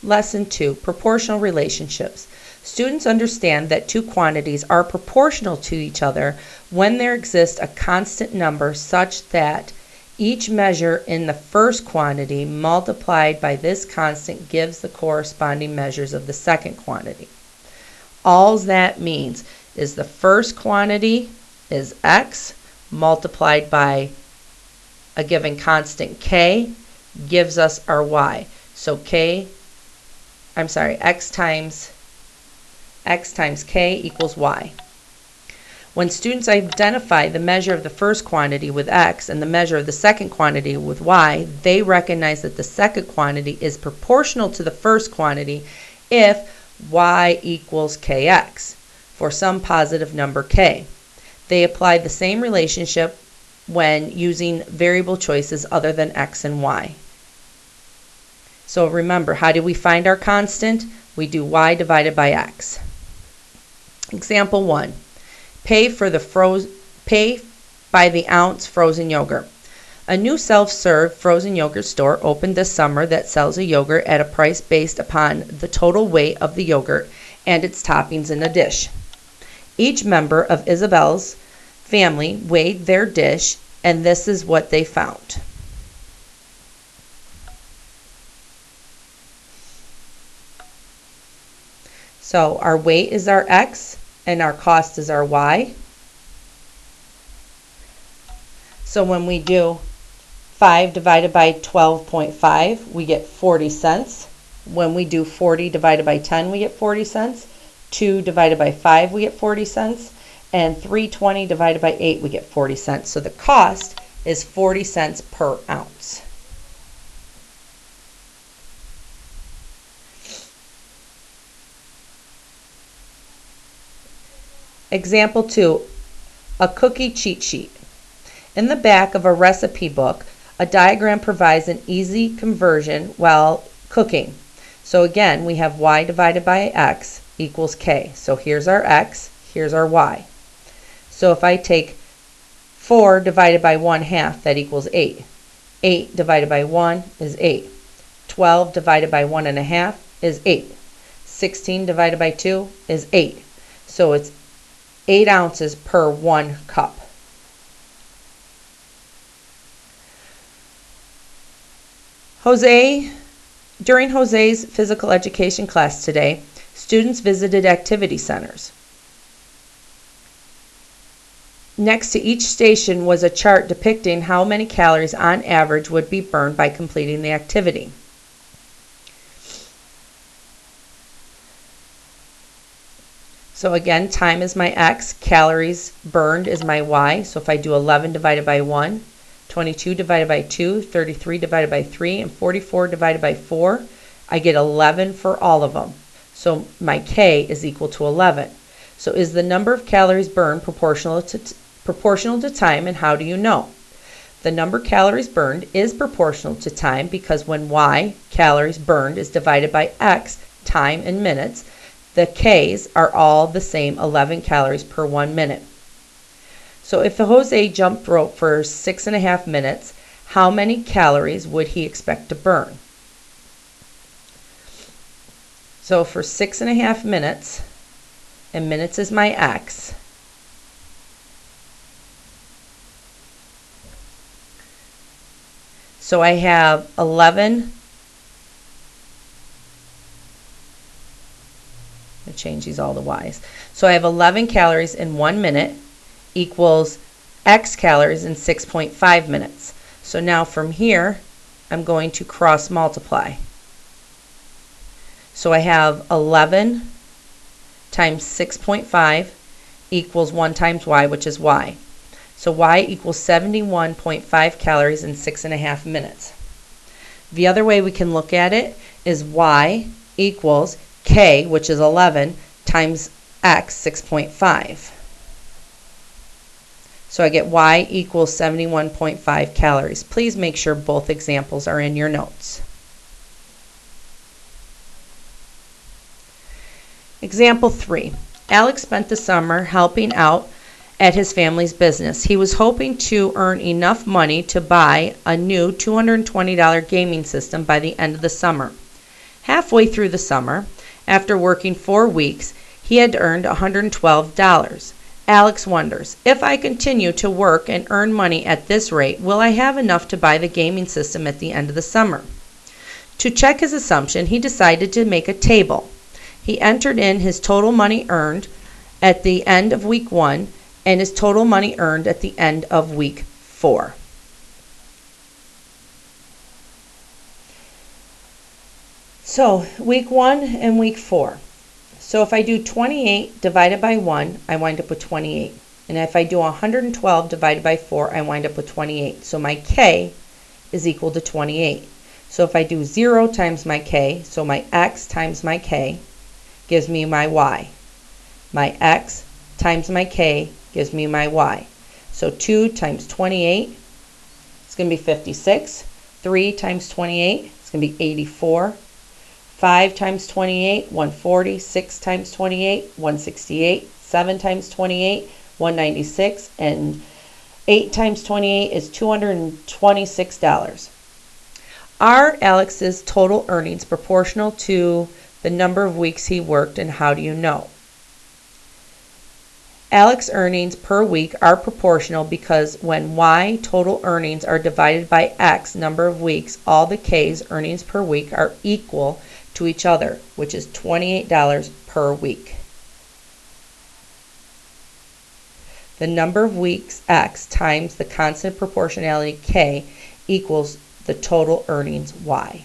Lesson 2, Proportional Relationships. Students understand that two quantities are proportional to each other when there exists a constant number such that each measure in the first quantity multiplied by this constant gives the corresponding measures of the second quantity. All that means is the first quantity is x multiplied by a given constant k gives us our y. So x times k equals y. When students identify the measure of the first quantity with x and the measure of the second quantity with y, they recognize that the second quantity is proportional to the first quantity if y equals kx for some positive number k. They apply the same relationship when using variable choices other than x and y. So remember, how do we find our constant? We do y divided by x. Example 1. Pay by the ounce frozen yogurt. A new self-serve frozen yogurt store opened this summer that sells a yogurt at a price based upon the total weight of the yogurt and its toppings in a dish. Each member of Isabel's family weighed their dish, and this is what they found. So our weight is our x and our cost is our y. So when we do 5 divided by 12.5, we get 40 cents. When we do 40 divided by 10, we get 40 cents. 2 divided by 5, we get 40 cents. And 320 divided by 8, we get 40 cents. So the cost is 40 cents per ounce. Example 2, a cookie cheat sheet. In the back of a recipe book, a diagram provides an easy conversion while cooking. So again, we have y divided by x equals k. So here's our x, here's our y. So if I take 4 divided by 1/2, that equals 8. 8 divided by 1 is 8. 12 divided by 1 1/2 is 8. 16 divided by 2 is 8. So it's 8 ounces per 1 cup. During Jose's physical education class today, students visited activity centers. Next to each station was a chart depicting how many calories on average would be burned by completing the activity. So again, time is my x, calories burned is my y. So if I do 11 divided by 1, 22 divided by 2, 33 divided by 3, and 44 divided by 4, I get 11 for all of them. So my k is equal to 11. So is the number of calories burned proportional to time, and how do you know? The number of calories burned is proportional to time because when y, calories burned, is divided by x, time in minutes, the k's are all the same, 11 calories per 1 minute. So if Jose jumped rope for 6.5 minutes, how many calories would he expect to burn? So for 6.5 minutes, and minutes is my x, so I have 11. I change these all to y's. So I have 11 calories in 1 minute equals x calories in 6.5 minutes. So now from here, I'm going to cross multiply. So I have 11 times 6.5 equals 1 times y, which is y. So y equals 71.5 calories in 6.5 minutes. The other way we can look at it is y equals k, which is 11, times x, 6.5. So I get y equals 71.5 calories. Please make sure both examples are in your notes. Example 3. Alex spent the summer helping out at his family's business. He was hoping to earn enough money to buy a new $220 gaming system by the end of the summer. Halfway through the summer, after working 4 weeks, he had earned $112. Alex wonders, if I continue to work and earn money at this rate, will I have enough to buy the gaming system at the end of the summer? To check his assumption, he decided to make a table. He entered in his total money earned at the end of week 1 and his total money earned at the end of week 4. So, week 1 and week 4. So if I do 28 divided by 1, I wind up with 28. And if I do 112 divided by 4, I wind up with 28. So my K is equal to 28. So if I do 0 times my K, so my X times my K gives me my Y. My X times my K gives me my Y. So 2 times 28 is going to be 56. 3 times 28 is going to be 84. 5 times 28, 140. 6 times 28, 168. 7 times 28, 196. And 8 times 28 is $226. Are Alex's total earnings proportional to the number of weeks he worked, and how do you know? Alex's earnings per week are proportional because when Y total earnings are divided by X number of weeks, all the K's earnings per week are equal to each other, which is $28 per week. The number of weeks X times the constant proportionality K equals the total earnings Y.